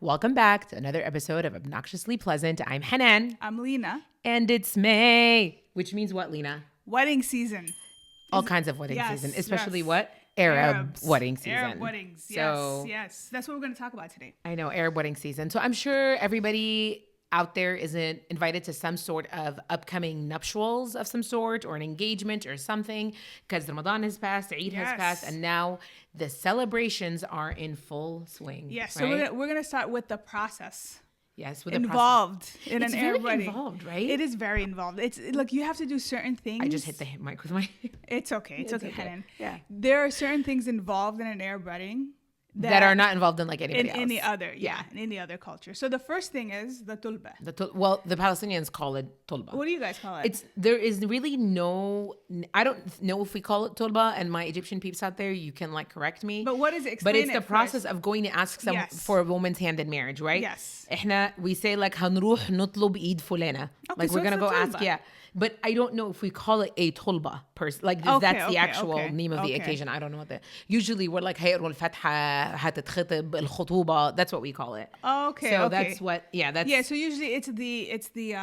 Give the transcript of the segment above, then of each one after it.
Welcome back to another episode of Obnoxiously Pleasant. I'm Hanan. I'm Lina. And it's May, which means what, Lina? Wedding season. All kinds of wedding season, especially yes. what? Arab Arabs. wedding season. Arab weddings, yes. That's what we're going to talk about today. I know, Arab wedding season. So I'm sure everybody out there isn't invited to some sort of upcoming nuptials of some sort or an engagement or something because Ramadan has passed, Eid has passed, and now the celebrations are in full swing. Yes, right? so we're gonna start with the process. Yes, with involved the process. in It's an very Arab wedding. involved, right? It is very involved. It's like you have to do certain things. I just hit the mic with my... It's okay. It's okay, Hanan. Yeah. There are certain things involved in an Arab wedding that are not involved in like anybody else. In any other, in any other culture. So the first thing is the tulba. The Palestinians call it tulba. What do you guys call it? There is really no, I don't know if we call it tulba, and my Egyptian peeps out there, you can like correct me. But what is it? But it's the process of going to ask someone for a woman's hand in marriage, right? Yes. We say like هنروح نطلب إيد فلانة. Okay, like so we're gonna go tulba. ask, But I don't know if we call it a tulba person. Like that's the actual name of the occasion. I don't know what usually we're like هيقروا الفتحة هتتخطب الخطوبة. That's what we call it. So that's what. So usually it's the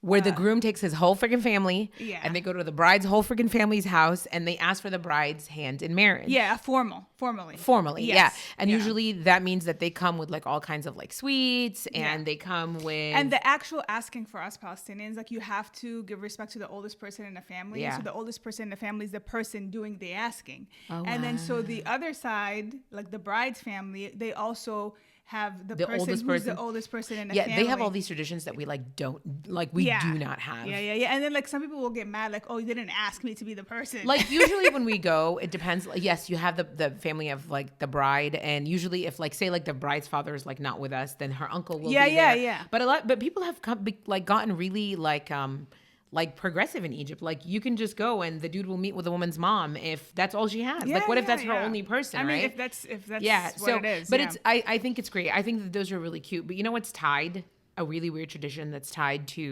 where the groom takes his whole freaking family and they go to the bride's whole freaking family's house and they ask for the bride's hand in marriage. Yeah, formally. Yes. And usually that means that they come with like all kinds of like sweets and they come with... And the actual asking for us Palestinians, like you have to give respect to the oldest person in the family. Yeah. So the oldest person in the family is the person doing the asking. And then so the other side, like the bride's family, they also... have the person who's the oldest person in the family. Yeah, they have all these traditions that we do not have. Yeah. And then like some people will get mad, like, oh, you didn't ask me to be the person. Like usually when we go, it depends. Like, yes, you have the family of like the bride, and usually if like say like the bride's father is like not with us, then her uncle will be there. Yeah. But people have gotten really like progressive in Egypt. Like you can just go and the dude will meet with a woman's mom if that's all she has. What if that's her only person, I mean, right? if that's what it is. But I think it's great. I think that those are really cute. But you know what's tied? A really weird tradition that's tied to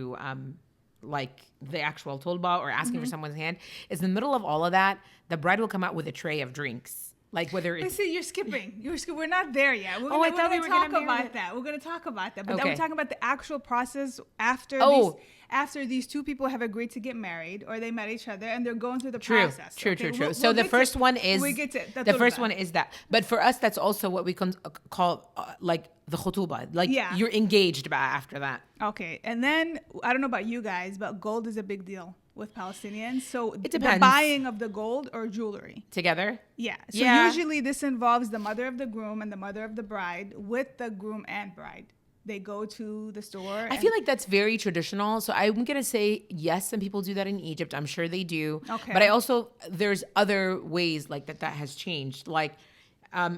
like the actual tulba or asking for someone's hand is in the middle of all of that, the bride will come out with a tray of drinks. Like whether it's... See, you're skipping. We're not there yet. We're I thought we were going to talk about that. We're going to talk about that. But then we're talking about the actual process after these two people have agreed to get married or they met each other and they're going through the process. True. So the first one is... We get to the first one is that. But for us, that's also what we can call like the khutuba. Like you're engaged after that. Okay. And then, I don't know about you guys, but gold is a big deal with Palestinians. So it depends. The buying of the gold or jewelry. Together? Yeah. So usually this involves the mother of the groom and the mother of the bride with the groom and bride. They go to the store. I feel like that's very traditional. So I'm going to say, yes, some people do that in Egypt. I'm sure they do. Okay. But there's other ways like that has changed. Like,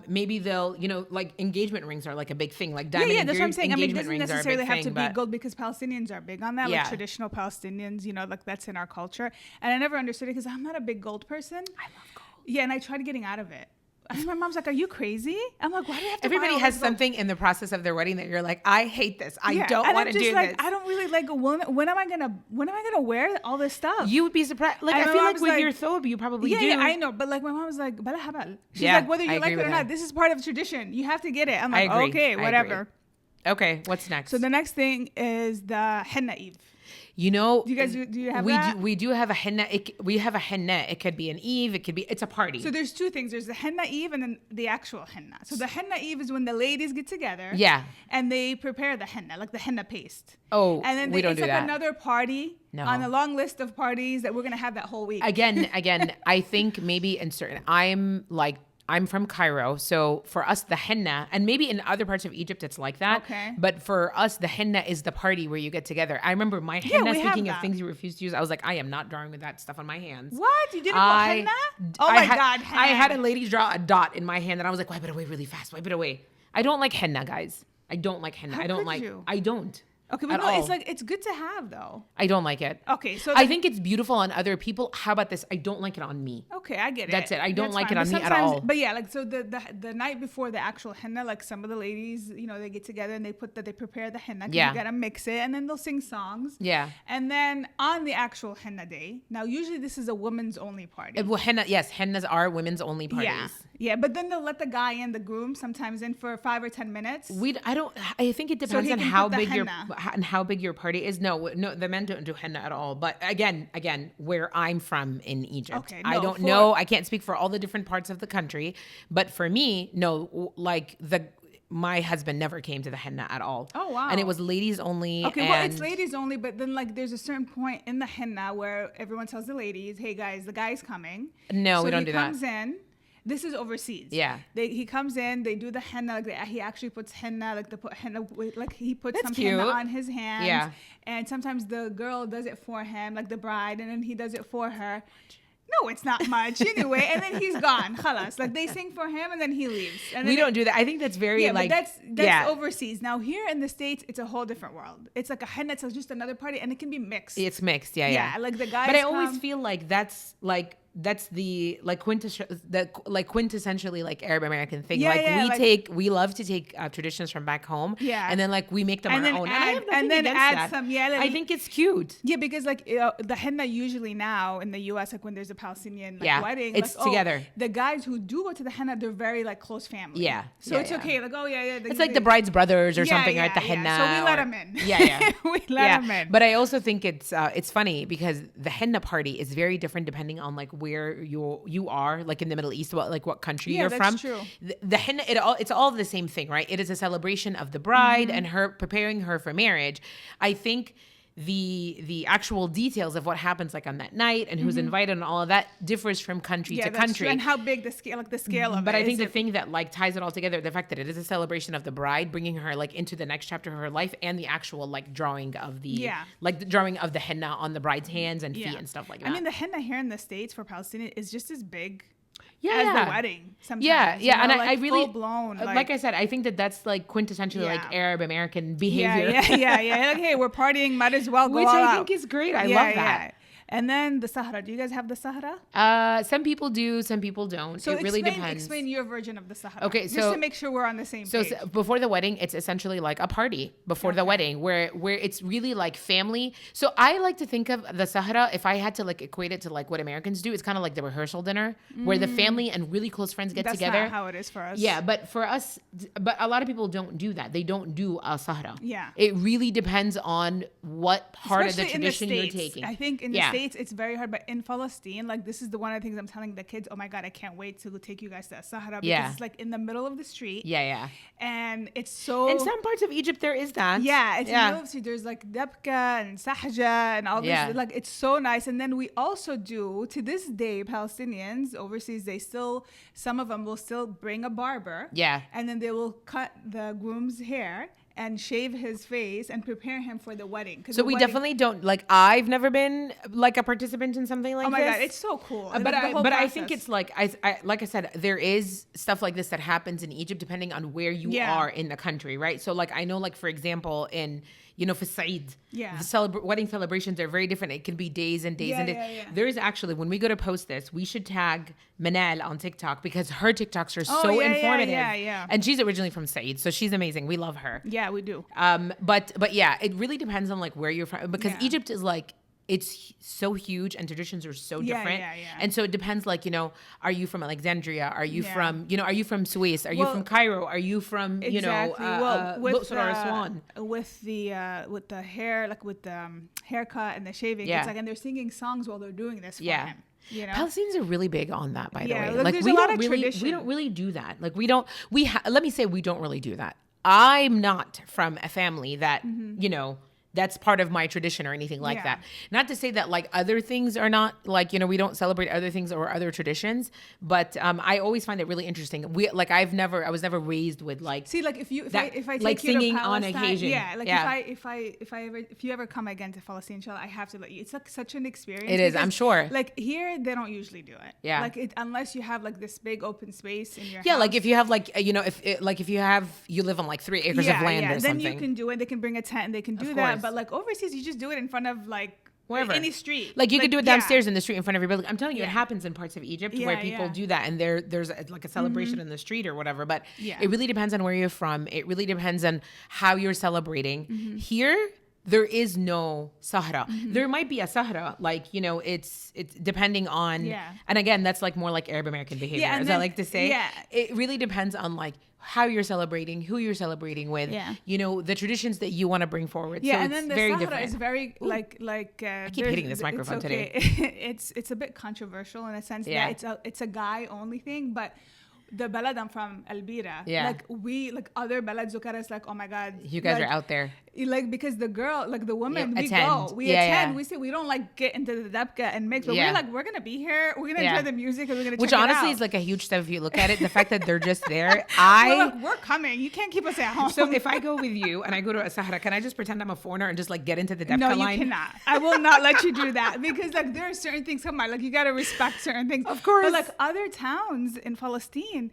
maybe they'll, like engagement rings are like a big thing. Like diamond that's what I'm saying. I mean, it doesn't necessarily have to be but... gold because Palestinians are big on that. Like traditional Palestinians, like that's in our culture. And I never understood it because I'm not a big gold person. I love gold. Yeah, and I tried getting out of it. And my mom's like, are you crazy? I'm like, why do you have to Everybody buy all has this something in the process of their wedding that you're like, I hate this. I don't want to do like, this. I don't really like a woman. When am I gonna wear all this stuff? You would be surprised. Like, I feel like with your thobe, you probably do. Yeah, I know. But like my mom was like, Bala habal. She's like, whether you like it or not, this is part of tradition. You have to get it. I'm like, okay, whatever. Okay, what's next? So the next thing is the henna eve. Do you guys do you have that? We do have a henna. We have a henna. It could be an eve. It's a party. So there's two things. There's the henna eve and then the actual henna. So the henna eve is when the ladies get together. Yeah. And they prepare the henna, like the henna paste. Oh, and then we don't do that. It's like another party on a long list of parties that we're going to have that whole week. Again, I think maybe in certain... I'm from Cairo, so for us, the henna, and maybe in other parts of Egypt, it's like that. Okay. But for us, the henna is the party where you get together. I remember my henna, speaking of things you refuse to use, I was like, I am not drawing with that stuff on my hands. What? You didn't put henna? Oh my God, henna. I had a lady draw a dot in my hand, and I was like, wipe it away really fast. Wipe it away. I don't like henna, guys. I don't like henna. How I don't could like... you? I don't. Okay, but no, it's like, it's good to have though. I don't like it. Okay, so I think it's beautiful on other people. How about this? I don't like it on me. Okay, I get it. That's it. I don't like it on me at all. But yeah, like so the night before the actual henna, like some of the ladies, you know, they get together and they prepare the henna. Yeah. You gotta mix it, and then they'll sing songs. Yeah. And then on the actual henna day, now usually this is a women's only party. Well, hennas are women's only parties. Yeah, but then they'll let the guy and the groom sometimes in for 5 or 10 minutes. I think it depends on how big your party is. No, the men don't do henna at all. But again, where I'm from in Egypt, I don't know. I can't speak for all the different parts of the country, but for me, no, like my husband never came to the henna at all. Oh, wow. And it was ladies only. Okay, well, it's ladies only, but then like there's a certain point in the henna where everyone tells the ladies, hey guys, the guy's coming. No, we don't do that. So he comes in. This is overseas. Yeah. He comes in, they do the henna, like he actually puts henna, he puts some cute. henna on his hands. Yeah. And sometimes the girl does it for him, like the bride, and then he does it for her. No, it's not much anyway. And then he's gone. Khalas. Like they sing for him and then he leaves. And we don't do that. I think that's very but that's overseas. Now here in the States, it's a whole different world. It's like a henna, it's just another party, and it can be mixed. It's mixed, yeah. Yeah, like the guys. But I always feel like that's the quintessentially like Arab American thing. We love to take traditions from back home. Yeah. And then like we make them our own. And then add some. Yeah. I think it's cute. Yeah, because like the henna usually now in the U.S. like when there's a Palestinian wedding, it's together. The guys who do go to the henna, they're very like close family. Yeah. So it's okay. Like it's like the bride's brothers or something, right? The henna. So we let them in. Yeah. We let them in. But I also think it's funny because the henna party is very different depending on like where you are, like in the Middle East, what country you're from. True. The henna, it's all the same thing, right? It is a celebration of the bride and her preparing her for marriage. I think the actual details of what happens like on that night and who's invited and all of that differs from country to country. True. And how big the scale of it. But I think the thing that like ties it all together, the fact that it is a celebration of the bride, bringing her like into the next chapter of her life, and the actual like drawing of the henna on the bride's hands and feet and stuff like that. I mean, the henna here in the States for Palestinian is just as big as the wedding sometimes. Yeah. And I really full blown, like I said, I think that's like quintessentially like Arab American behavior. Yeah. Like, hey, we're partying, might as well go Which all I out. think is great. I love that. Yeah. And then the Sahara. Do you guys have the Sahara? Some people do, some people don't. So it really depends. Explain your version of the Sahara. Okay, so just to make sure we're on the same page. So before the wedding, it's essentially like a party before the wedding, where it's really like family. So I like to think of the Sahara, if I had to like equate it to like what Americans do, it's kind of like the rehearsal dinner, where the family and really close friends get together. That's not how it is for us. Yeah, but for us, a lot of people don't do that. They don't do a Sahara. Yeah. It really depends on what part Especially of the tradition you're taking. I think in the States, it's very hard. But in Palestine, like this is one of the things I'm telling the kids. Oh my God, I can't wait to take you guys to Sahara because it's like in the middle of the street. Yeah. And it's so. In some parts of Egypt, there is that. Yeah, it's in the middle of the street. There's like Dabka and Sahja and all this. Yeah. Like it's so nice. And then we also do to this day, Palestinians overseas, some of them will still bring a barber. Yeah. And then they will cut the groom's hair and shave his face and prepare him for the wedding. So we definitely don't, like, I've never been like a participant in something like this. Oh my God, it's so cool. But I think it's like, like I said, there is stuff like this that happens in Egypt depending on where you are in the country, right? So like, I know like, for example, in, for Saeed, the wedding celebrations are very different. It can be days and days and days. Yeah. There is actually, when we go to post this, we should tag Manal on TikTok because her TikToks are so informative. Yeah. And she's originally from Saeed, so she's amazing. We love her. Yeah, we do. But yeah, it really depends on like where you're from because Egypt is like, it's so huge and traditions are so different. Yeah. And so it depends, like, are you from Alexandria? Are you from, are you from Suez? Are you from Cairo? Are you from, with the hair, like with the haircut and the shaving, it's like, and they're singing songs while they're doing this for him. Palestinians are really big on that, by the way. Like we don't really do that. Like let me say we don't really do that. I'm not from a family that, that's part of my tradition or anything like that. Not to say that like other things are not like, you know, we don't celebrate other things or other traditions, but I always find it really interesting. I was never raised with like, see, like if I take like you singing to on Palestine, occasion. yeah, like if you ever come again to Palestine, inshallah, I have to let you. It's like such an experience. It is, I'm sure. Like here, they don't usually do it. Yeah. Like unless you have like this big open space in your house. Yeah, like if you have like, you know, if you live on like 3 acres of land or something. Then you can do it. They can bring a tent and they can do that. But like overseas, you just do it in front of like wherever, any street. Like you could do it downstairs in the street in front of your building. I'm telling you, it happens in parts of Egypt where people do that, and there's like a celebration in the street or whatever. But it really depends on where you're from. It really depends on how you're celebrating. Here, there is no Sahra. There might be a Sahra, like, you know, it's depending on, and again, that's like more like Arab American behavior, as I like to say. Yeah. It really depends on like how you're celebrating, who you're celebrating with, you know, the traditions that you want to bring forward. Yeah, so and then the very Sahra different. is very like I keep hitting this microphone today. It's a bit controversial in a sense that it's a guy only thing, but the balad I'm from, Albira, like other balads look at us like, oh my God, you guys are out there. Like because the girl, like the woman, we attend. go, we attend. We say we don't like get into the dabka and mix, but we're like, we're gonna be here, we're gonna enjoy the music, and we're gonna which check honestly it out. is like a huge step if you look at it. The fact that they're just there, we're coming. You can't keep us at home. So if I go with you and I go to a Sahara, can I just pretend I'm a foreigner and just like get into the dabka line? No, you cannot. I will not let you do that because like there are certain things come on, like you gotta respect certain things. Of course. But like other towns in Palestine,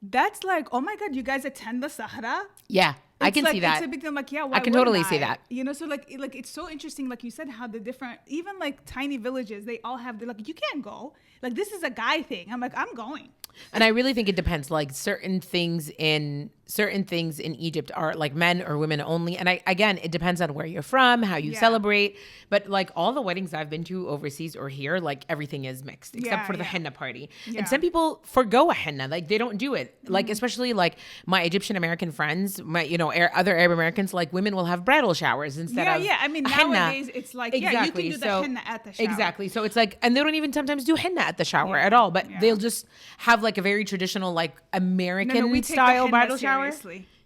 that's like, oh my God, you guys attend the Sahara? Yeah, I can see that. It's a big thing. Like, yeah, why I can totally see that. You know, so like it's so interesting. Like you said, how the different, even like tiny villages, they all have, they're like, you can't go. Like this is a guy thing. I'm like, I'm going. And I really think it depends. Like certain things in Egypt are like men or women only. And again, it depends on where you're from, how you celebrate. But like all the weddings I've been to overseas or here, like everything is mixed except for the henna party. Yeah. And some people forgo a henna, like they don't do it. Like especially like my Egyptian American friends, my other Arab Americans, like women will have bridal showers instead of I mean nowadays it's like you can do the henna at the shower. Exactly. So it's like, and they don't even sometimes do henna at the shower at all, but they'll just have like a very traditional like American style bridal shower.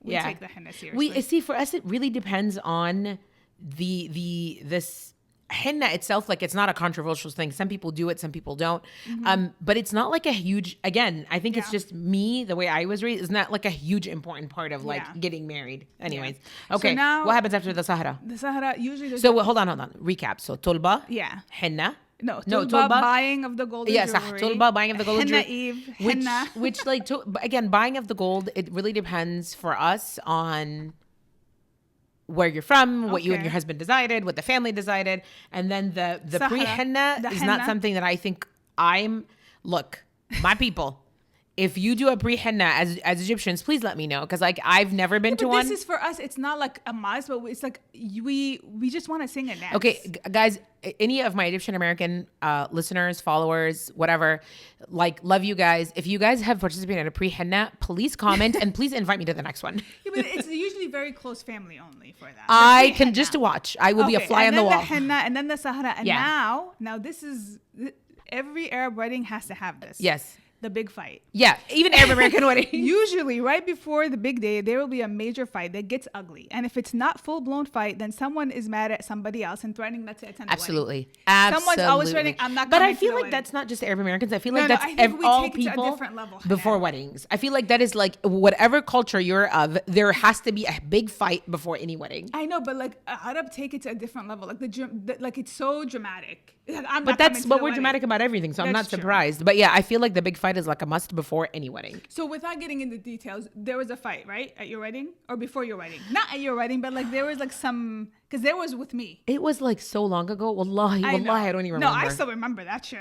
We take the henna seriously. We see, for us it really depends on this henna itself. Like it's not a controversial thing. Some people do it, some people don't. But it's not like a huge, again, I think it's just me, the way I was raised, is not like a huge important part of like getting married. Anyways. Okay. So now, what happens after the Sahara? The Sahara usually hold on. Recap. So tulba. Yeah. Henna. No, tulba, buying of the gold jewelry. Yes, tulba, buying of the gold jewelry. Henna Eve, henna. Which like, again, buying of the gold, it really depends for us on where you're from, what you and your husband decided, what the family decided. And then the pre-henna is not something that I think look, my people, if you do a pre-henna as Egyptians, please let me know. Because like I've never been to one. This is for us. It's not like a must, but it's like we just want to sing and dance. Okay, guys, any of my Egyptian American listeners, followers, whatever, like love you guys. If you guys have participated in a pre-henna, please comment and please invite me to the next one. Yeah, but it's usually very close family only for that. I can just watch. I will be a fly on the wall. And then the henna and then the Sahara. And now this is, every Arab wedding has to have this. Yes. The big fight. Yeah, even Arab American wedding. Usually, right before the big day, there will be a major fight that gets ugly. And if it's not full-blown fight, then someone is mad at somebody else and threatening not to attend the wedding. Someone's always threatening, I'm not coming. But I feel like that's not just Arab Americans. I feel like that's all people to a different level. Before weddings. I feel like that is like whatever culture you're of, there has to be a big fight before any wedding. I know, but like Arab take it to a different level. Like like it's so dramatic. But that's what we're dramatic about everything, so I'm not surprised. But yeah, I feel like the big fight is like a must before any wedding. So without getting into details, there was a fight, right? At your wedding or before your wedding? Not at your wedding, but like there was like some, because there was with me. It was like so long ago. Wallahi, I don't even remember. No, I still remember that shit.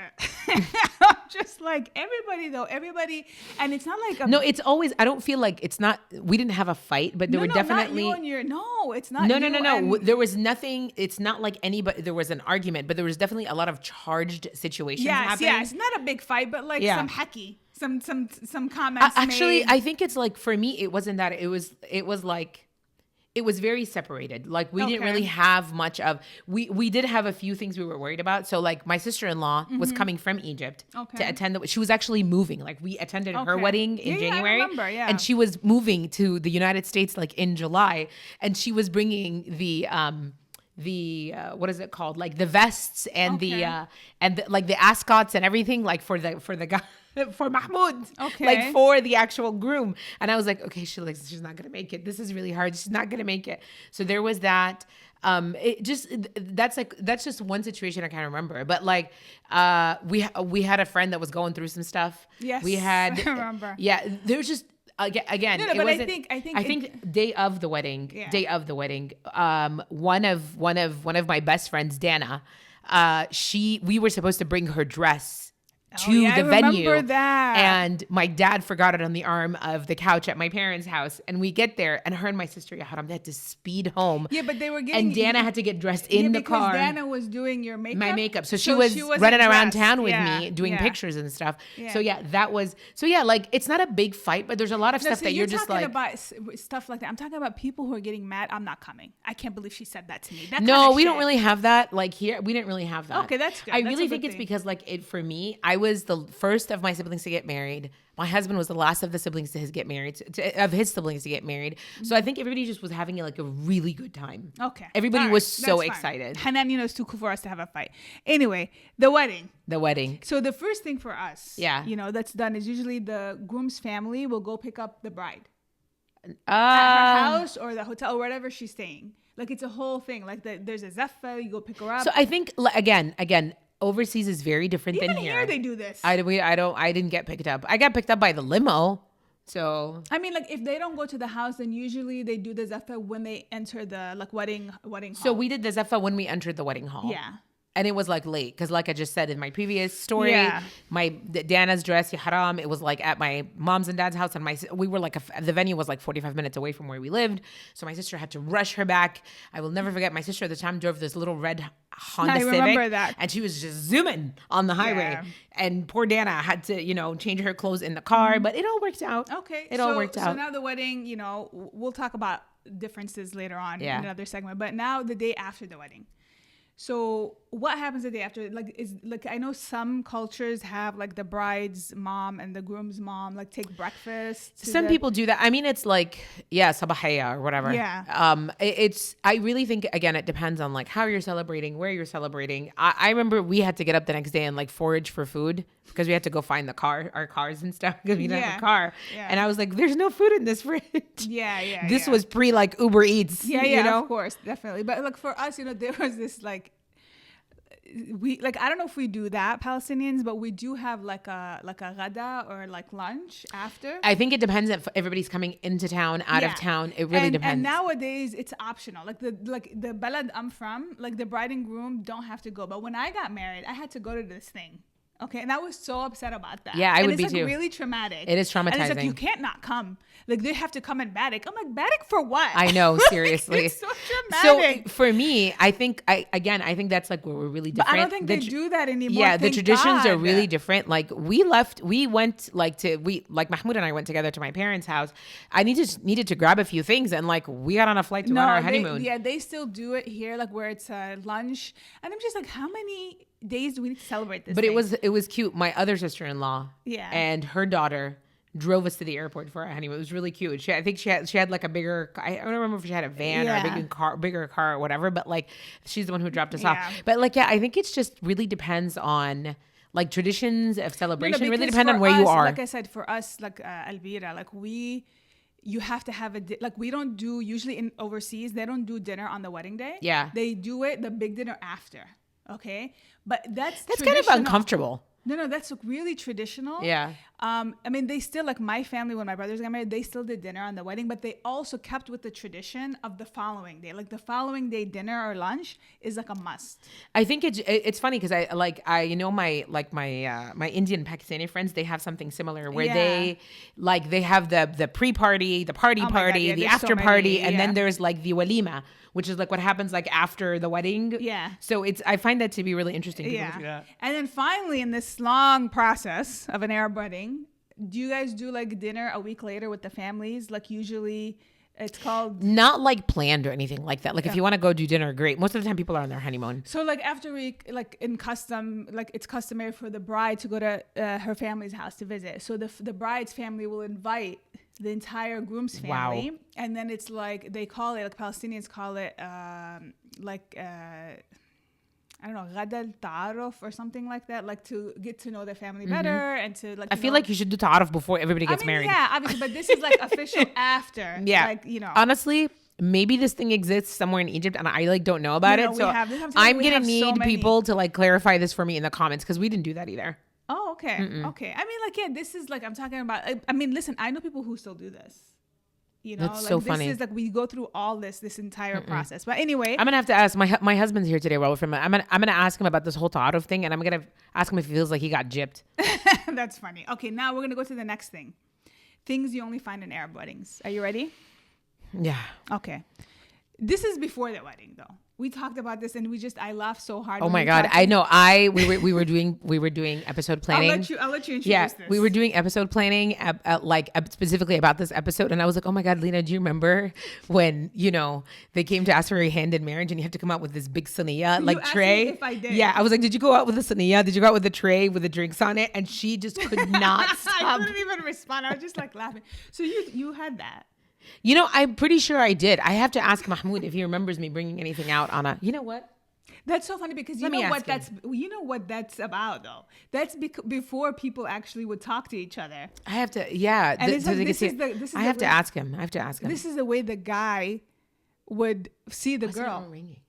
Just like everybody. And it's not like no, it's always, I don't feel like it's not, we didn't have a fight, but there were definitely. Not you and no, it's not. No. There was nothing. It's not like anybody, there was an argument, but there was definitely a lot of charged situations happening. Yes, not a big fight, but like some hecky. Some comments actually made. I think it's like, for me it wasn't that, it was like it was very separated. Like we didn't really have much of, we did have a few things we were worried about. So like my sister-in-law was coming from Egypt to attend she was actually moving. Like we attended her wedding in January. I remember, and she was moving to the United States like in July, and she was bringing the what is it called? Like the vests and like the ascots and everything, like for the guy. For Mahmoud, like for the actual groom. And I was like, okay, she's not gonna make it. This is really hard. She's not gonna make it. So there was that. That's just one situation I can't remember. But like, we had a friend that was going through some stuff. Yes, we had. I remember. Yeah, there was just again. No, but I think day of the wedding. Yeah. Day of the wedding. One of my best friends, Dana. We were supposed to bring her dress to the venue. I remember that. And my dad forgot it on the arm of the couch at my parents' house. And we get there, and her and my sister, they had to speed home. Yeah, but they were getting... And Dana had to get dressed in the car. Because Dana was doing your makeup. My makeup. So she was running around town with me, doing pictures and stuff. Yeah. Like, it's not a big fight, but there's a lot of stuff that you're just like... about stuff like that. I'm talking about people who are getting mad. I'm not coming. I can't believe she said that to me. No, we don't really have that. Like, here, we didn't really have that. Okay, that's good. I really think it's because, like, for me, I was the first of my siblings to get married. My husband was the last of the siblings to get married. So I think everybody just was having like a really good time. Okay. Everybody was so excited. Hanan, it's too cool for us to have a fight. Anyway, the wedding. So the first thing for us, that's done is usually the groom's family will go pick up the bride at her house or the hotel or wherever she's staying. Like it's a whole thing. Like there's a zaffa, you go pick her up. So I think again. Overseas is very different than here. Even here they do this. I didn't get picked up. I got picked up by the limo. So I mean, like if they don't go to the house, then usually they do the zaffa when they enter the wedding hall. So we did the zaffa when we entered the wedding hall. Yeah. And it was like late because, like I just said in my previous story, Dana's dress, haram. It was like at my mom's and dad's house, and we were like the venue was like 45 minutes away from where we lived. So my sister had to rush her back. I will never forget. My sister at the time drove this little red Honda Civic. I remember that. And she was just zooming on the highway. Yeah. And poor Dana had to, change her clothes in the car, but it all worked out. Okay, it all worked out. So now the wedding, we'll talk about differences later on in another segment. But now the day after the wedding. So what happens the day after? Like I know some cultures have like the bride's mom and the groom's mom take breakfast. Some people do that. I mean, it's like sabahaya or whatever. Yeah. I really think again it depends on like how you're celebrating, where you're celebrating. I remember we had to get up the next day and like forage for food because we had to go find our cars and stuff because we didn't have a car. Yeah. And I was like, "There's no food in this fridge." Yeah. This was pre like Uber Eats. Yeah. Of course, definitely. But like for us, there was this like. We I don't know if we do that Palestinians, but we do have like a ghada or like lunch after. I think it depends if everybody's coming into town, out of town. It really depends. And nowadays it's optional. Like the balad I'm from, like the bride and groom don't have to go. But when I got married, I had to go to this thing. Okay, and I was so upset about that. Yeah, I would be too. It's really traumatic. It is traumatizing. And it's like you can't not come. Like they have to come in Badik. I'm like, Badik for what? I know, seriously. It's so traumatic. So for me, I think that's like where we're really different. But I don't think they do that anymore. Yeah, the traditions are really different. Like we went Mahmoud and I went together to my parents' house. I needed to grab a few things and like we got on a flight to go on our honeymoon. They still do it here, like where it's lunch. And I'm just like, how many days do we need to celebrate this? But it was cute. My other sister-in-law and her daughter drove us to the airport for our honeymoon. It was really cute. I think she had like a bigger, I don't remember if she had a van or a bigger car or whatever, but like she's the one who dropped us off. But like, I think it's just really depends on like traditions of celebration. Really depend on where you are. Like I said, for us, like Elvira, like you have to have we don't do usually in overseas, they don't do dinner on the wedding day. Yeah. They do the big dinner after. Okay. But that's kind of uncomfortable. No, that's really traditional. Yeah. I mean, they still, like my family, when my brothers got married, they still did dinner on the wedding, but they also kept with the tradition of the following day. Like the following day dinner or lunch is like a must. I think it's funny because my Indian Pakistani friends, they have something similar where they have the pre-party, the party, the after party, and then there's like the walima, which is like what happens like after the wedding. Yeah. So I find that to be really interesting. Yeah. And then finally in this long process of an Arab wedding, do you guys do like dinner a week later with the families? Like usually it's called... Not like planned or anything like that. Like if you want to go do dinner, great. Most of the time people are on their honeymoon. So like after like in custom, like it's customary for the bride to go to her family's house to visit. So the bride's family will invite the entire groom's family. Wow. And then it's like, they call it, like Palestinians call it, I don't know, Ghada al-Ta'aruf or something like that, like to get to know their family better and to like. I feel like you should do Ta'aruf before everybody gets married. Yeah, obviously, but this is like official after. Yeah, like, you know. Honestly, maybe this thing exists somewhere in Egypt and I like don't know about it. So I'm gonna need people to like clarify this for me in the comments because we didn't do that either. Oh, okay, okay. I mean, like, yeah, this is like I'm talking about. I mean, listen, I know people who still do this. You know, that's like so this funny. Is like we go through all this entire process. But anyway, I'm gonna have to ask my husband's here today. Well, I'm gonna ask him about this whole ta'aruf thing, and I'm gonna ask him if he feels like he got gypped. That's funny. Okay, now we're gonna go to the next thing. Things you only find in Arab weddings. Are you ready? Yeah. Okay. This is before the wedding, though. We talked about this, and I laughed so hard. Oh my God, I know. We were doing episode planning. I'll let you introduce this. Yeah, we were doing episode planning, specifically about this episode, and I was like, oh my God, Lina, do you remember when they came to ask for your hand in marriage, and you have to come out with this big saniya like tray? If I did. Yeah, I was like, did you go out with a saniya? Did you go out with a tray with the drinks on it? And she just could not stop. I couldn't even respond. I was just like laughing. So you had that. I'm pretty sure I did. I have to ask Mahmoud if he remembers me bringing anything out on a. You know what? That's so funny because you know what that's about though. That's before people actually would talk to each other. I have to, yeah. And I have to ask him. This is the way the guy would see the girl. Ringing?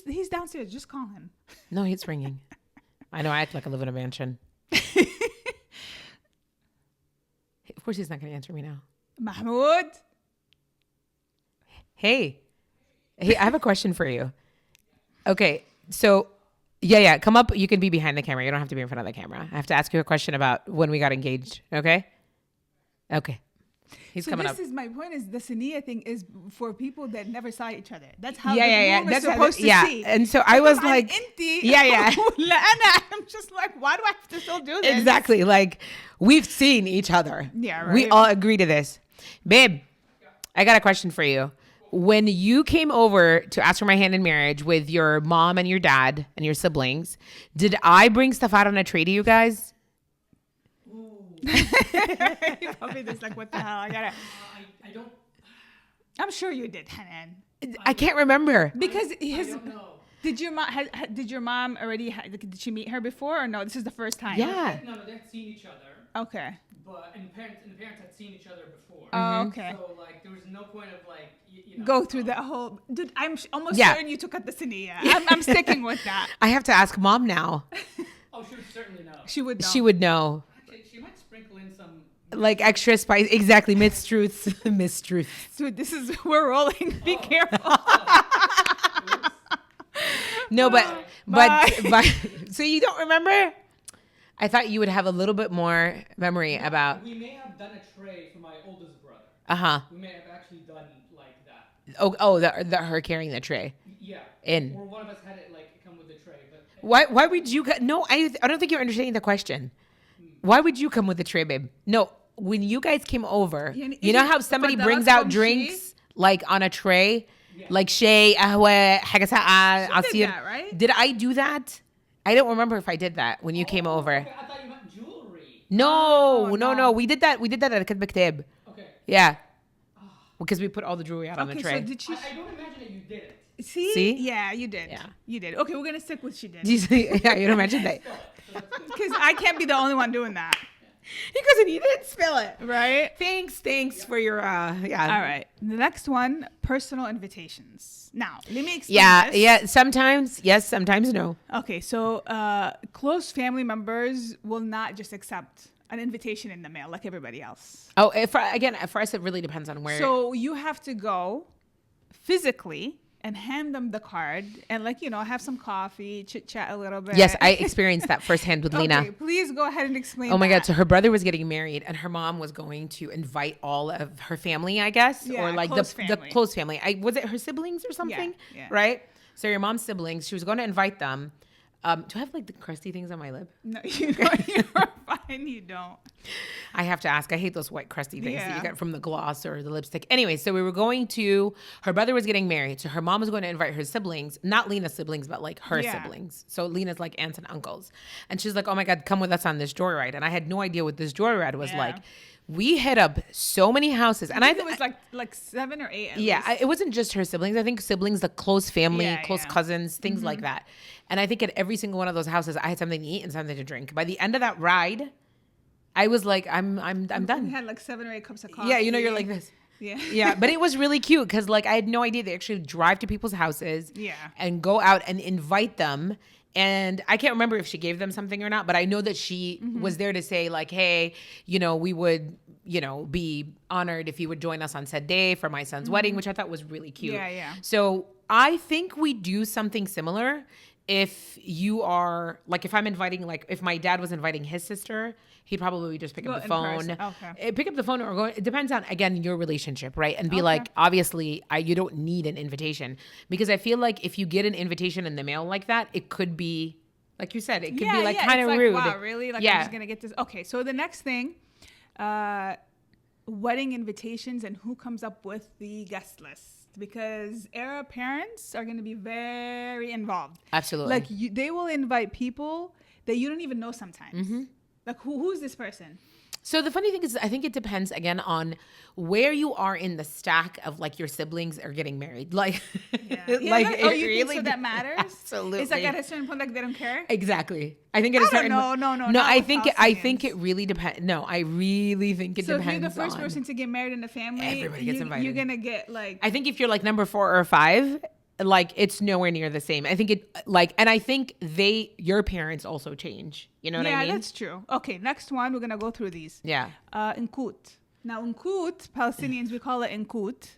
He's downstairs. Just call him. No, it's ringing. I know. I act like I live in a mansion. Of course, he's not going to answer me now. Mahmoud. Hey, I have a question for you. Okay, so yeah, come up. You can be behind the camera. You don't have to be in front of the camera. I have to ask you a question about when we got engaged. Okay. He's coming up. This is my point. Is the Saniya thing is for people that never saw each other. That's how that's supposed to see. And so I was like, yeah. I'm just like, why do I have to still do this? Exactly. Like we've seen each other. Yeah, right. We all agree to this, babe. I got a question for you. When you came over to ask for my hand in marriage with your mom and your dad and your siblings, did I bring stuff out on a tray to you guys? You're probably just like, what the hell? I don't. I'm sure you did, Hanan. I can't remember because I don't know. Did your mom already? Did she meet her before or no? This is the first time. Yeah. No, they had seen each other. Okay. But and the parents had seen each other before. Oh, okay. So like there was no point of like go through that whole. Dude, I'm almost certain you took out the Saniya. I'm sticking with that. I have to ask mom now. Oh, she would certainly know. She would know. She would know. She might sprinkle in some like extra spice. Exactly, mistruths. Dude, we're rolling. Be careful. No, but so you don't remember? I thought you would have a little bit more memory about. We may have done a tray for my oldest brother. We may have actually done like that. Oh, the her carrying the tray. Yeah. Or one of us had it like come with the tray. But why would you? No, I don't think you're understanding the question. Why would you come with the tray, babe? No, when you guys came over, you know how somebody brings out drinks like on a tray, like shay, ahwa, حاجة ساقعة, عصير. Right? Did I do that? I don't remember if I did that when you came over. Okay, I thought you meant jewelry. No. We did that at Katb Kitab. Okay. Yeah. Because we put all the jewelry out on the tray. So did she? I don't imagine that you did it. See? Yeah, you did. Yeah. You did. Okay, we're gonna stick with she did. Yeah, you don't imagine that. Because I can't be the only one doing that. Because you didn't spill it. Right? Thanks for your yeah. All right. The next one, personal invitations. Now, let me explain this. Yeah. Sometimes yes, sometimes no. Okay, so close family members will not just accept an invitation in the mail like everybody else. Oh, for us, it really depends on where. So you have to go physically and hand them the card and have some coffee, chit chat a little bit. Yes, I experienced that firsthand with Lina. Okay, please go ahead and explain. Oh my God. So her brother was getting married and her mom was going to invite all of her family, I guess, or like the close family. Was it her siblings or something? Yeah. Right? So your mom's siblings, she was going to invite them. Do I have like the crusty things on my lip? No, you're fine. You don't. I have to ask. I hate those white crusty things that you get from the gloss or the lipstick. Anyway, so we were her brother was getting married. So her mom was going to invite her siblings, not Lina's siblings, but like her siblings. So Lina's like aunts and uncles. And she's like, oh my God, come with us on this joyride. And I had no idea what this joyride was like. We hit up so many houses, and I think it was like 7 or 8. At least. It wasn't just her siblings. I think siblings, the close family, close yeah. cousins, things like that. And I think at every single one of those houses, I had something to eat and something to drink. By the end of that ride, I was like, I'm done. We had like 7 or 8 cups of coffee. Yeah, you know, you're like this. Yeah. Yeah, but it was really cute because like I had no idea they actually drive to people's houses. Yeah. And go out and invite them. And I can't remember if she gave them something or not, but I know that she was there to say like, hey, you know, we would, you know, be honored if you would join us on said day for my son's wedding, which I thought was really cute. Yeah, yeah. So I think we do something similar. If you are like, if I'm inviting, like if my dad was inviting his sister, he'd probably just pick up the phone, pick up the phone or go. It depends on, again, your relationship, right? And be like, obviously, you don't need an invitation, because I feel like if you get an invitation in the mail like that, it could be, like you said, it could be like kind of rude. Wow, really? Like I'm just gonna get this. Okay, so the next thing, wedding invitations and who comes up with the guest list. Because Arab parents are going to be very involved. Absolutely. Like they will invite people that you don't even know sometimes. Like who's this person? So the funny thing is, I think it depends again on where you are in the stack of like your siblings are getting married. Like, yeah, like you really think so that matters? Absolutely. It's like at a certain point, like they don't care. Exactly. I think at a certain No. I think it really depends. No, I really think it depends. So if you're the first person to get married in the family, everybody gets invited. You're gonna get like. I think if you're like number 4 or 5. Like it's nowhere near the same. I think it like, and I think your parents also change. You know what I mean? Yeah, that's true. Okay, next one, we're gonna go through these. Yeah. Nkut. Now Nkut, Palestinians, we call it Nkut,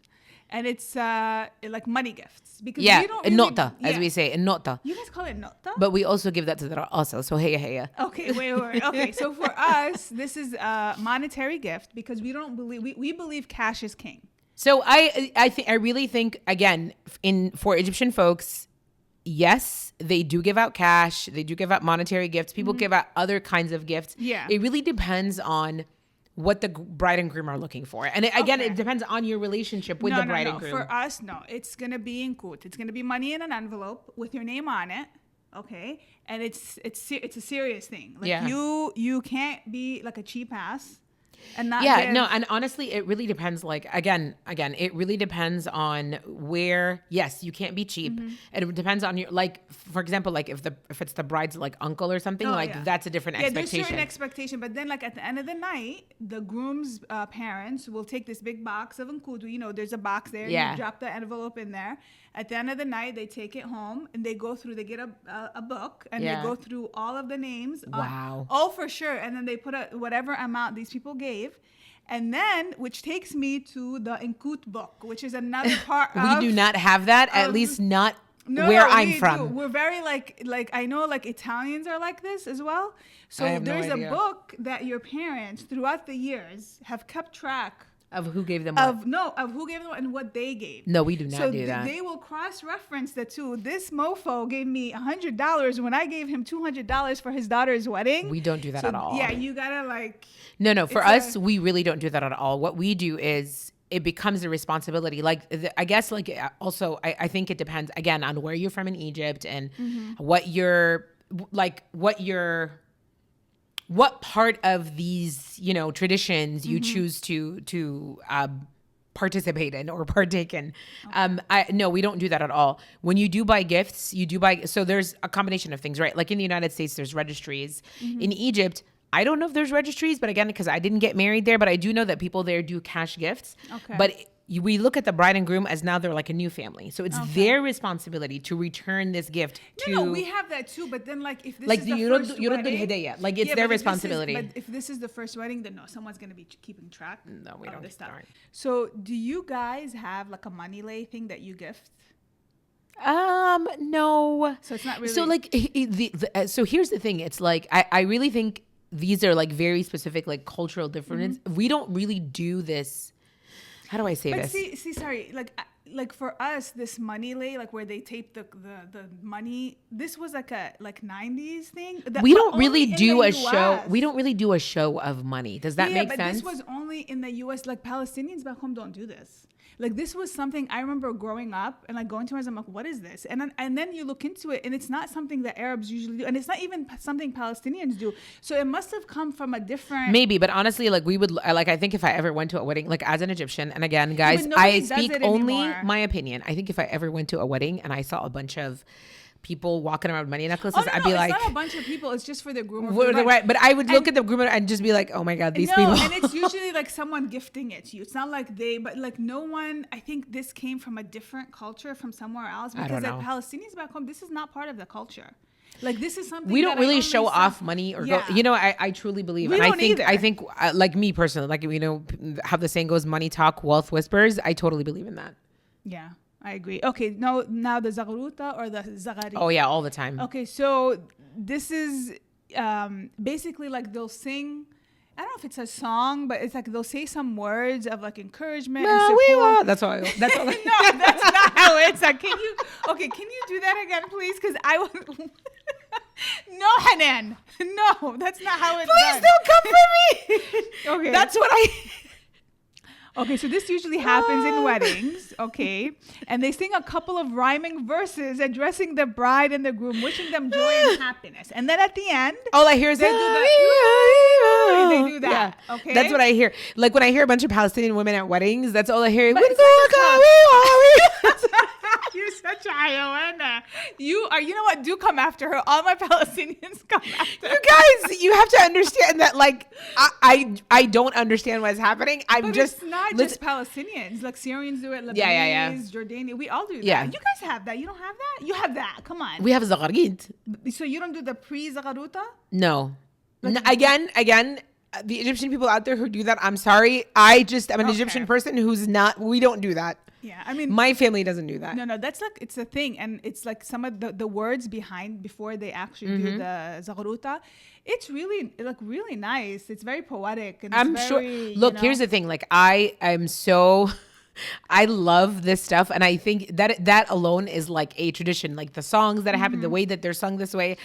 and it's like money gifts because we don't really, nota, as we say, nota. You guys call it nota? But we also give that to the ra'asa. So hey. Okay, wait. Okay, so for us, this is a monetary gift because we don't believe we believe cash is king. So I really think again for Egyptian folks, yes, they do give out cash, they do give out monetary gifts. People give out other kinds of gifts. Yeah, it really depends on what the bride and groom are looking for, and it depends on your relationship with the bride and groom. For us, no, it's gonna be in kut. It's gonna be money in an envelope with your name on it. Okay, and it's a serious thing. Like you can't be like a cheap ass. And and honestly, it really depends. Like again, it really depends on where. Yes, you can't be cheap, and it depends on your like. For example, like if it's the bride's like uncle or something, that's a different expectation. There's certain expectation, but then like at the end of the night, the groom's parents will take this big box of nkudu. You know, there's a box there. You drop the envelope in there. At the end of the night, they take it home and they go through. They get a book and they go through all of the names. Wow. All for sure, and then they put whatever amount these people gave. And then, which takes me to the Nkut book, which is another part we do not have that, at least not where I'm from. We're very like I know like Italians are like this as well. So there's a book that your parents throughout the years have kept track of who gave them of who gave them and what they gave. No, we do not do that. They will cross-reference the two. This mofo gave me $100 when I gave him $200 for his daughter's wedding. We don't do that at all. Yeah, you gotta like. No. For us, we really don't do that at all. What we do is it becomes a responsibility. Like I guess like also I think it depends again on where you're from in Egypt and what part of these, you know, traditions you choose to participate in or partake in. No, we don't do that at all. When you do buy gifts, so there's a combination of things, right? Like in the United States, there's registries. In Egypt, I don't know if there's registries, but again, because I didn't get married there, but I do know that people there do cash gifts. Okay. But we look at the bride and groom as now they're like a new family. So it's their responsibility to return this gift to... No, we have that too. But then like if this is the first wedding... Like it's their responsibility. But if this is the first wedding, then no, someo's going to be keeping track. No, we don't. This stuff. So do you guys have like a money lay thing that you gift? No. So it's not really... So like, so here's the thing. It's like, I really think these are like very specific, like cultural differences. We don't really do this. How do I say this? See, sorry. Like for us, this money lay, like where they tape the money, this was like a 90s thing. We don't really do a show. We don't really do a show of money. Does that make sense? This was only in the U.S. Like Palestinians back home don't do this. Like this was something I remember growing up and like going to I'm like, what is this? And then you look into it and it's not something that Arabs usually do, and it's not even something Palestinians do. So it must have come from a different. Maybe, but honestly, like we would like. I think if I ever went to a wedding, like as an Egyptian, and again, guys, nobody I does speak it only anymore. my opinion. I think if I ever went to a wedding and I saw a bunch of people walking around with money necklaces, I'd be like, it's not a bunch of people. It's just for the groom. Or "What for are the they bride. right?" But I would look at the groom and just be like, "Oh my god, these No, people." and it's usually like someone gifting it to you. It's not like but like no one. I think this came from a different culture from somewhere else I because don't like know. Palestinians back home, this is not part of the culture. Like this is something We don't that I really only show saw- off money or Yeah. go. You know, I truly believe, We and I don't think either. like me personally, like you know how the saying goes, "Money talk, wealth whispers." I totally believe in that. Yeah, I agree. Okay, now the zagruta or the zagari. Oh yeah, all the time. Okay, so this is basically like they'll sing. I don't know if it's a song, but it's like they'll say some words of like encouragement and support. That's all. That's all. No, that's not how it's. Like, can you do that again, please? Because I was. No, Hanan. No, that's not how it's Please done. don't come for me. Okay. That's what I. Okay, so this usually happens in weddings, okay? And they sing a couple of rhyming verses addressing the bride and the groom, wishing them joy and happiness. And then at the end, All I hear is They do they do that, okay? That's what I hear. Like when I hear a bunch of Palestinian women at weddings, that's all I hear. But you're such a Ioana. You know what? Do come after her. All my Palestinians come after her. You guys, you have to understand that. Like I don't understand what's happening. I'm But just it's not listen- just Palestinians. Like Syrians do it, Lebanese, Yeah. Jordanian. We all do that. Yeah. You guys have that. You don't have that? You have that. Come on. we have zagharit. So you don't do the pre-Zagharuta? No. Again, the Egyptian people out there who do that, I'm sorry. I'm an Okay. Egyptian person who's not. We don't do that. Yeah, I mean, My family doesn't do that. no, that's like, it's a thing. And it's like some of the words behind before they actually Mm-hmm. do the Zagharuta. It's really, like, really nice. It's very poetic. And it's I'm sure. very, Look, you know, here's the thing. Like I'm so. I love this stuff, and I think that alone is like a tradition. Like the songs that happen, the way that they're sung this way.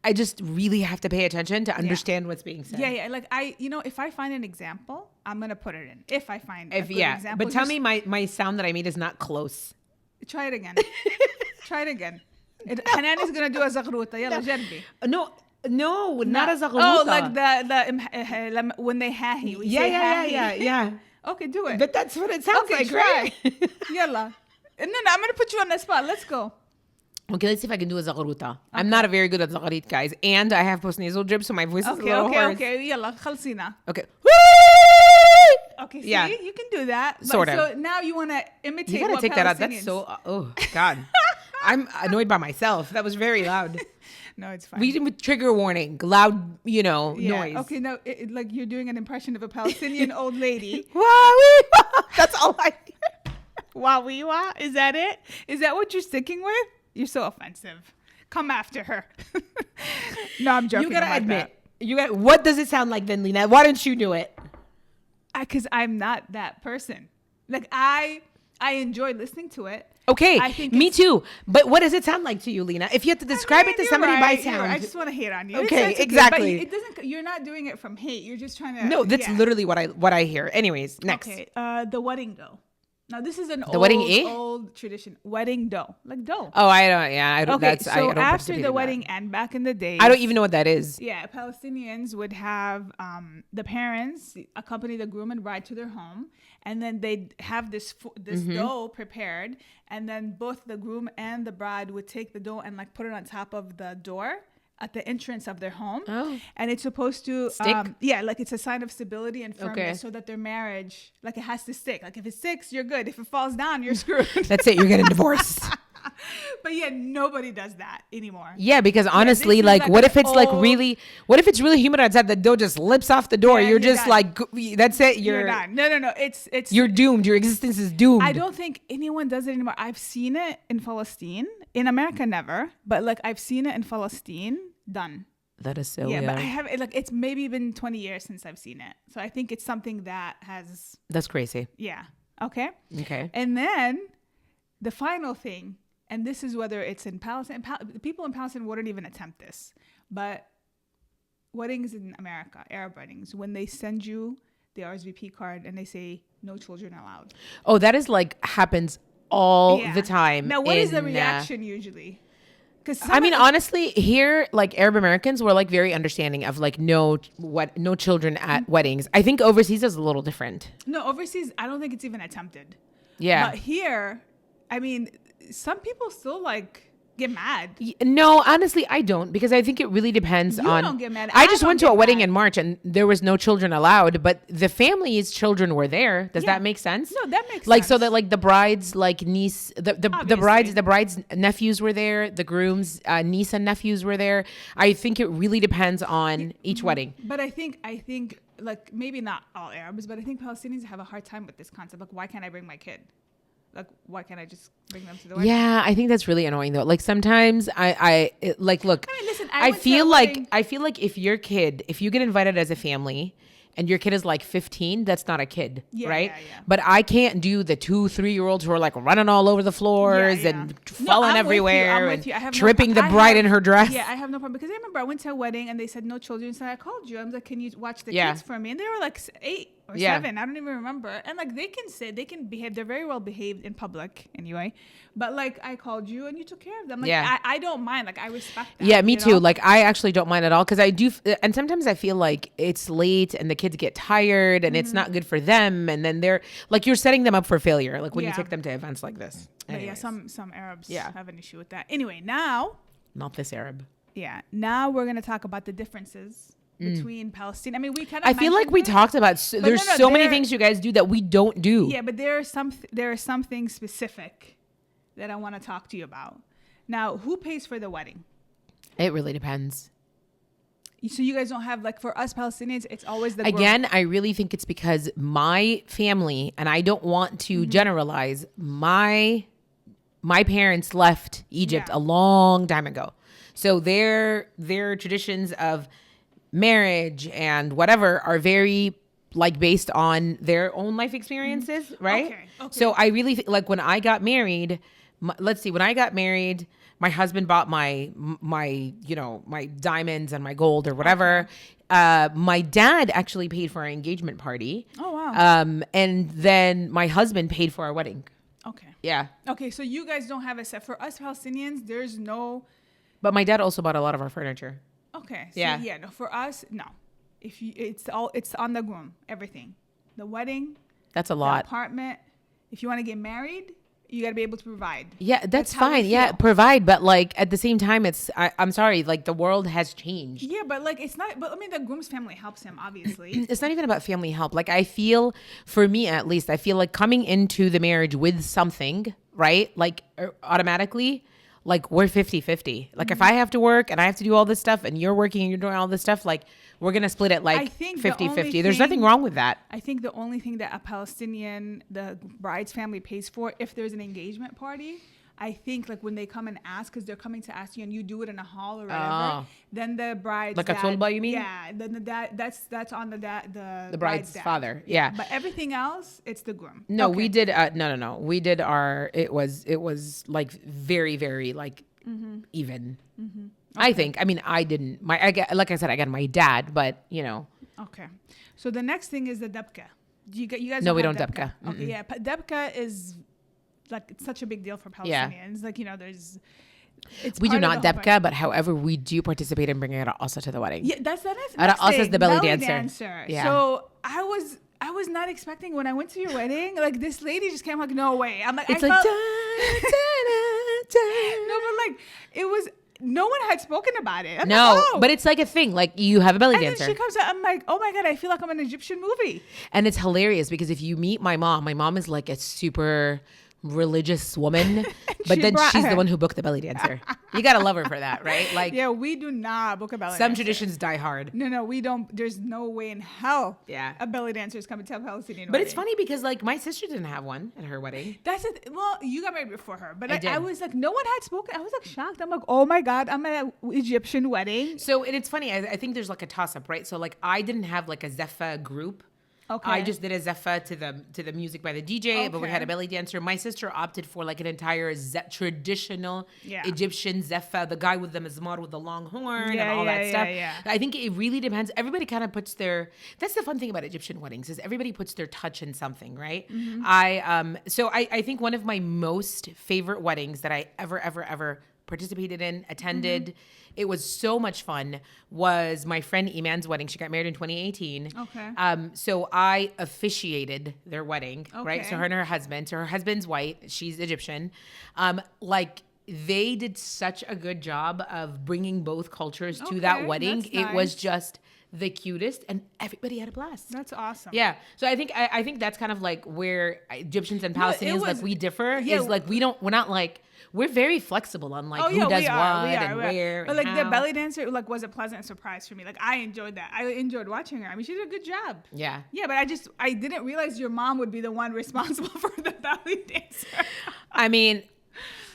I just really have to pay attention to understand what's being said. Yeah. Like if I find an example, I'm gonna put it in. If I find a good example, But tell just me, my sound that I made is not close. try it again. Try it again. Hanan is gonna do a Zagharuta. Yalla, jarbi. No, not a zagharuta. Oh, like the when they hahi. We say hahi. yeah. Okay, do it. But that's what it sounds Okay, like, try. right? Yalla. And then I'm gonna put you on the spot. Let's go. Okay, let's see if I can do a zagharuta. I'm not a very good at zagharit, guys, and I have postnasal drip, so my voice is a little hoarse. Okay. Yalla, khalsina. Okay. Okay, see, Yeah. you can do that. But Sort of. So now you want to imitate You gotta what take that out. That's Palestinians- so. Oh God, I'm annoyed by myself. That was very loud. No, it's fine. We did with trigger warning, loud, Yeah. noise. Okay, no, like you're doing an impression of a Palestinian old lady. That's all I. Wawiwa, is that it? Is that what you're sticking with? You're so offensive. Come after her. No, I'm joking. You gotta admit. What does it sound like then, Lina? Why don't you do it? Because I'm not that person. Like I enjoy listening to it. Okay, I think me it's- too. But what does it sound like to you, Lina? If you had to describe it to You're somebody right, by you're sound. right. I just want to hate on you. Okay, It's exactly. But it doesn't. You're not doing it from hate. You're just trying to. No, that's yeah. literally what I hear. Anyways, next. Okay, the wedding dough. Now this is an wedding eh? old tradition. Wedding dough, like dough. Oh, I don't. Yeah, I don't. Okay, That's. so I don't after participate the in wedding and back in the day, that. I don't even know what that is. Yeah, Palestinians would have the parents accompany the groom and bride to their home, and then they'd have this Mm-hmm. dough prepared, and then both the groom and the bride would take the dough and like put it on top of the door at the entrance of their home. Oh. And it's supposed to Stick? like it's a sign of stability and firmness, Okay. so that their marriage, like, it has to stick. Like if it sticks, you're good. If it falls down, you're screwed. That's it. You're getting divorced. But yeah, nobody does that anymore. Yeah, because honestly, is like, like what an if it's like old- what if it's really humid outside? The dough just lips off the door. Yeah, you're you're just done. like, that's it. You're done. No. It's You're doomed. Your existence is doomed. I don't think anyone does it anymore. I've seen it in Palestine. In America, never. But like I've seen it in Palestine, done. That is so. Yeah, but I have like it's maybe been 20 years since I've seen it. So I think it's something that has That's crazy. yeah. Okay. Okay. And then the final thing, and this is whether it's in Palestine. People in Palestine wouldn't even attempt this, but weddings in America, Arab weddings, when they send you the RSVP card and they say no children allowed. Oh, that is like happens all Yeah. the time. Now, what is the reaction usually? Because I mean, honestly, here, like Arab Americans were like very understanding of like no children at weddings. I think overseas is a little different. no, overseas, I don't think it's even attempted. Yeah. But here, I mean, some people still like get mad. No, honestly, I don't, because I think it really depends You on. don't get mad. I I just don't went to a get wedding mad. in March and there was no children allowed, but the family's children were there. Does Yeah. that make sense? No, that makes like sense. so that like the bride's like niece, the Obviously. bride's nephews were there, the groom's niece and nephews were there. I think it really depends on each wedding. But I think like maybe not all Arabs, but I think Palestinians have a hard time with this concept. Like, why can't I bring my kid? Like, why can't I just bring them to the wedding? Yeah, I think that's really annoying though. Like sometimes look. I mean, listen, I went to feel a like wedding- if you get invited as a family and your kid is like 15, that's not a kid, Yeah, right? yeah. But I can't do the 2-3-year-olds who are like running all over the floors Yeah, and yeah. falling I'm with you, everywhere I'm with and you. I have no tripping pro- the I bride have- in her dress. Yeah, I have no problem because I remember I went to a wedding and they said no children. So I called you. I was like, can you watch the Yeah. kids for me? And they were like 8 or Yeah. 7. I don't even remember. And like they can behave. They're very well behaved in public anyway. But like I called you and you took care of them. Like Yeah. I don't mind. Like I respect that. Yeah, me you too. know? Like I actually don't mind at all because I do, and sometimes I feel like it's late and the kids get tired and it's not good for them, and then they're like you're setting them up for failure. Like when you Yeah. take them to events like this. But yeah, Anyways, some Arabs Yeah. have an issue with that. Anyway, now not this Arab. now we're gonna talk about the differences between Palestine. I mean, we kind of I feel like we talked about. There's no, so many there- things you guys do that we don't do. Yeah, but there are something specific that I want to talk to you about. Now, who pays for the wedding? It really depends. So you guys don't have like for us Palestinians, it's always the groom. Again, I really think it's because my family, and I don't want to generalize, my parents left Egypt Yeah. a long time ago. So their traditions of marriage and whatever are very like based on their own life experiences, right? Okay, okay. So I really like when I got married, when I got married, my husband bought my diamonds and my gold or whatever. My dad actually paid for our engagement party. Oh wow. And then my husband paid for our wedding. Okay. Yeah. Okay, so you guys don't have a set for us Palestinians. There's no. But my dad also bought a lot of our furniture. Okay. So Yeah. no, for us, no. If you, it's on the groom. Everything, the wedding, That's a the lot. apartment. If you want to get married, you got to be able to provide. Yeah, that's how we fine. Yeah, feel. provide. But like at the same time, I'm sorry, like the world has changed. Yeah, but like it's not. But I mean, the groom's family helps him, obviously. It's not even about family help. Like I feel, for me at least, I feel like coming into the marriage with something, right? Like automatically, like we're 50-50. Like if I have to work and I have to do all this stuff and you're working and you're doing all this stuff, like we're going to split it I like think the 50-50. only There's nothing thing- wrong with that. I think the only thing that a Palestinian, the bride's family pays for, if there's an engagement party, I think like when they come and ask, because they're coming to ask you and you do it in a hall or whatever, Oh. then the bride's Like a tulba, you mean? Yeah, then the dad, that's on the The bride's bride's dad. father. Yeah. But everything else, it's the groom. No, Okay. we did. No. We did our. It was like very, very like even. I think. I mean, I didn't. Like I said, I got my dad, but you know. Okay. So the next thing is the dabka. You guys? No, we have don't dabka. Okay, yeah. Dabka is like it's such a big deal for Yeah. Palestinians. Like there's. It's We do part of not the whole debka, but however, we do participate in bringing out Asa to the wedding. Yeah, that's Ara next Asa is thing, the belly dancer. Yeah. So I was not expecting when I went to your wedding, like this lady just came like, no way. I'm like, It's I like felt- no, but like it was. No one had spoken about it. I'm no, like, oh. but it's like a thing. Like you have a belly And dancer. then she comes out. I'm like, oh my god, I feel like I'm in an Egyptian movie. And it's hilarious because if you meet my mom is like a super religious woman, but she then brought she's her. the one who booked the belly dancer. You gotta love her for that, right? Like Yeah, we do not book a belly some dancer. traditions die hard. No, we don't. There's no way in hell. Yeah. A belly dancer is coming to a Palestinian But it's wedding. funny because like my sister didn't have one at her wedding. That's it. Well, you got married before her, but I I did. was like, no one had spoken. I was like shocked. I'm like, oh my god, I'm at an Egyptian wedding. So and it's funny. I think there's like a toss up, right? So like I didn't have like a Zepha group. Okay. I just did a zeffa to the music by the DJ, but we had Okay. a belly dancer. My sister opted for like an entire traditional Yeah. Egyptian zeffa, the guy with the mizmar with the long horn Yeah, and all that yeah, stuff. yeah. I think it really depends. Everybody kind of puts their. That's the fun thing about Egyptian weddings is everybody puts their touch in something, right? Mm-hmm. I think one of my most favorite weddings that I ever participated in, attended. Mm-hmm. It was so much fun. Was my friend Iman's wedding. She got married in 2018. Okay. So I officiated their wedding, right? Okay. So her and her husband. So her husband's white. She's Egyptian. Like they did such a good job of bringing both cultures to that Okay, wedding. that's It was nice. just the cutest, and everybody had a blast. That's awesome. Yeah, so I think that's kind of like where Egyptians and No, it Palestinians was- like we differ. yeah, Is like we're not like we're very flexible on like Oh who yeah, does we what are. and where. But and like the how. belly dancer, like was a pleasant surprise for me. Like I enjoyed that. I enjoyed watching her. I mean, she did a good job. Yeah. Yeah, but I didn't realize your mom would be the one responsible for the belly dancer. I mean,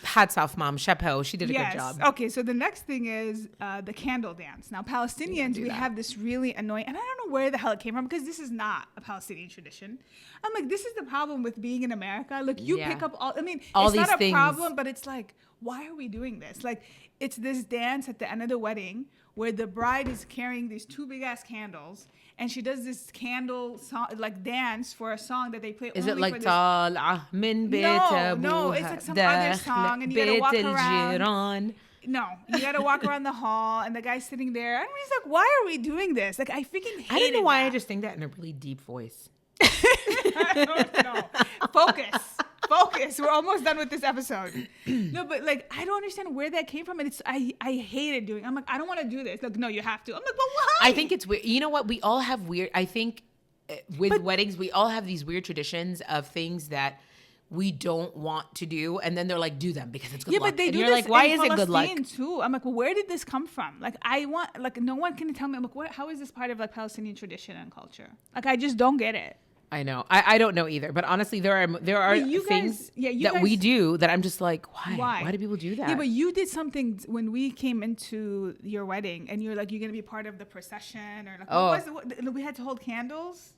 hats off, mom. Chapeau. She did a good job. Okay, so the next thing is the candle dance. Now, Palestinians, we have this really annoying, and I don't know where the hell it came from because this is not a Palestinian tradition. I'm like, this is the problem with being in America. Like, you Yeah. pick up all, I mean, All it's not these a things. problem, but it's like, why are we doing this? Like, it's this dance at the end of the wedding where the bride is carrying these two big ass candles and she does this candle song, like dance for a song that they play. Is only it like for this- طالعة من بيت No, it's like some other song and you gotta بيت walk around. الجيران. No, you gotta walk around the hall, and the guy's sitting there. And he's like, "Why are we doing this?" Like, I freaking hate I don't know why I that. just think that in a really deep voice. I don't know. Focus. We're almost done with this episode. No, but like, I don't understand where that came from, and I hated doing. I'm like, I don't want to do this. Like, no, you have to. I'm like, but why? I think it's weird. You know what? We all have weird. I think with weddings, we all have these weird traditions of things that we don't want to do, and then they're like, do them because it's good Yeah, luck. but they and do you're this like, why in is it good luck? Palestine too. I'm like, well, where did this come from? Like, I want, like, no one can tell me. I'm like, what? How is this part of like Palestinian tradition and culture? Like, I just don't get it. I know. I don't know either. But honestly, there are But you things guys- yeah, you that we guys- do that I'm just like, why? Why? Why do people do that? Yeah, but you did something when we came into your wedding, and you're like, you're gonna be part of the procession, or like, Oh. we had to hold candles.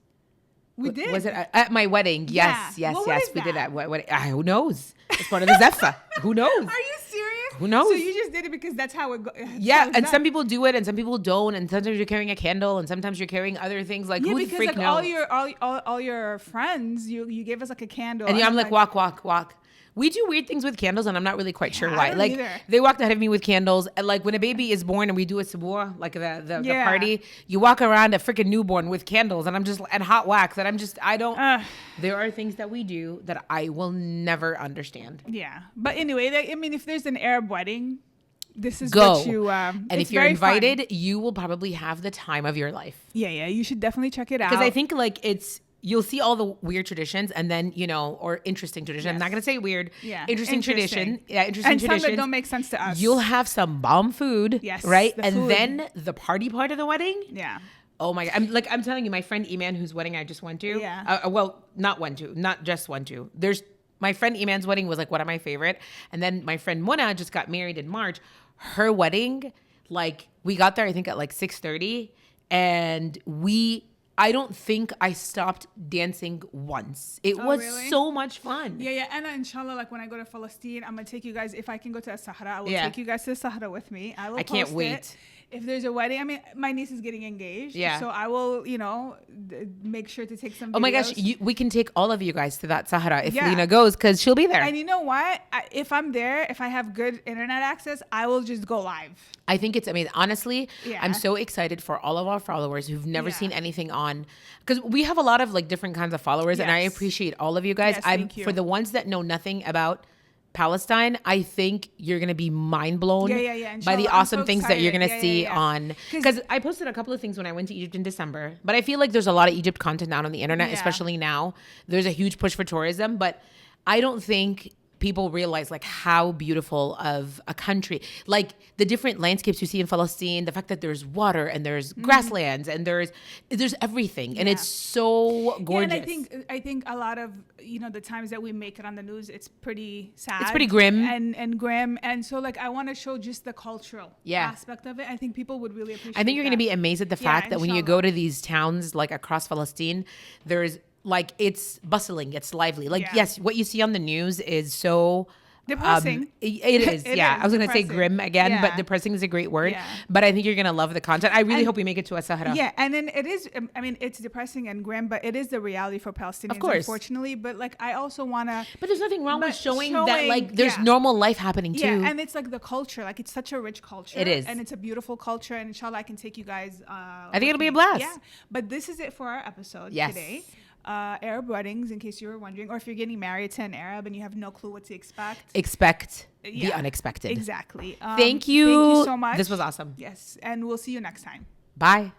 We did. Was it at my wedding? Yes, Yeah. yes, Well, yes. what is We did that? that. What, who knows? It's part of the Zephyr. Who knows? Are you serious? Who knows? So you just did it because that's how it goes. Yeah, and some people do it, and some people don't, and sometimes you're carrying a candle, and sometimes you're carrying other things. Like Yeah, who the because freak like knows? all your friends, you gave us like a candle, And yeah, I'm I'm like, walk. We do weird things with candles, and I'm not really quite sure I why. don't Like either. they walked ahead of me with candles, and like when a baby is born and we do a sabor, like the Yeah. party, you walk around a freaking newborn with candles, and I'm just and hot wax, and I don't. Ugh. There are things that we do that I will never understand. Yeah, but anyway, I mean, if there's an Arab wedding, this is Go. what you. And it's if you're very fun. invited, you will probably have the time of your life. yeah, you should definitely check it out. Because I think like you'll see all the weird traditions and then, or interesting tradition. I'm Yes. not going to say weird. Yeah. Interesting tradition. Yeah, interesting and some traditions. that don't make sense to us. You'll have some bomb food. Yes, Right? the And food. then the party part of the wedding. yeah. Oh my God. I'm telling you, my friend Iman, whose wedding I just went to. Yeah. Well, not just went to. My friend Iman's wedding was like one of my favorite. And then my friend Mona just got married in March. Her wedding, like we got there, I think at like 6:30. And I don't think I stopped dancing once. It was really? so much fun. Yeah, and inshallah, like when I go to Palestine, I'm gonna take you guys. If I can go to Sahara, I will Yeah. take you guys to Sahara with me. I will. I can't post wait. it. If there's a wedding, I mean, my niece is getting engaged. Yeah. So I will, make sure to take some. Oh my gosh, videos. we can take all of you guys to that Sahara if Yeah. Lina goes because she'll be there. And you know what? If I'm there, if I have good internet access, I will just go live. I think it's amazing. Honestly, Yeah. I'm so excited for all of our followers who've never Yeah. seen anything on, because we have a lot of like different kinds of followers, and I Yes. appreciate all of you guys. Yes, thank you. For the ones that know nothing about Palestine, I think you're gonna be mind blown Yeah. by the Inshallah, I'm awesome so things that you're gonna excited. see Yeah. on. Because I posted a couple of things when I went to Egypt in December, but I feel like there's a lot of Egypt content out on the internet, Yeah. especially now. There's a huge push for tourism, but I don't think people realize like how beautiful of a country, like the different landscapes you see in Palestine, the fact that there's water and there's grasslands and there's everything, and it's so gorgeous. Yeah, and I think a lot of the times that we make it on the news, it's pretty sad. It's pretty grim and grim, and so like I want to show just the cultural aspect of it. I think people would really appreciate. I think you're going to be amazed at the fact that when you go to these towns like across Palestine, there's like it's bustling, it's lively. Like yes, what you see on the news is so depressing. It is. I was going to say grim again, but depressing is a great word. But I think you're going to love the content. I really hope we make it to As-Sahara. Yeah, and then it is. I mean, it's depressing and grim, but it is the reality for Palestinians, of course, unfortunately. But like, I also want to. But there's nothing wrong with showing that like there's normal life happening too. Yeah, and it's like the culture. Like it's such a rich culture. It is, and it's a beautiful culture. And inshallah, I can take you guys. I think it'll be a blast. Yeah, but this is it for our episode today. Arab weddings, in case you were wondering, or if you're getting married to an Arab and you have no clue what to expect the unexpected. Exactly. Thank you Thank you so much. This was awesome. Yes, and we'll see you next time. Bye.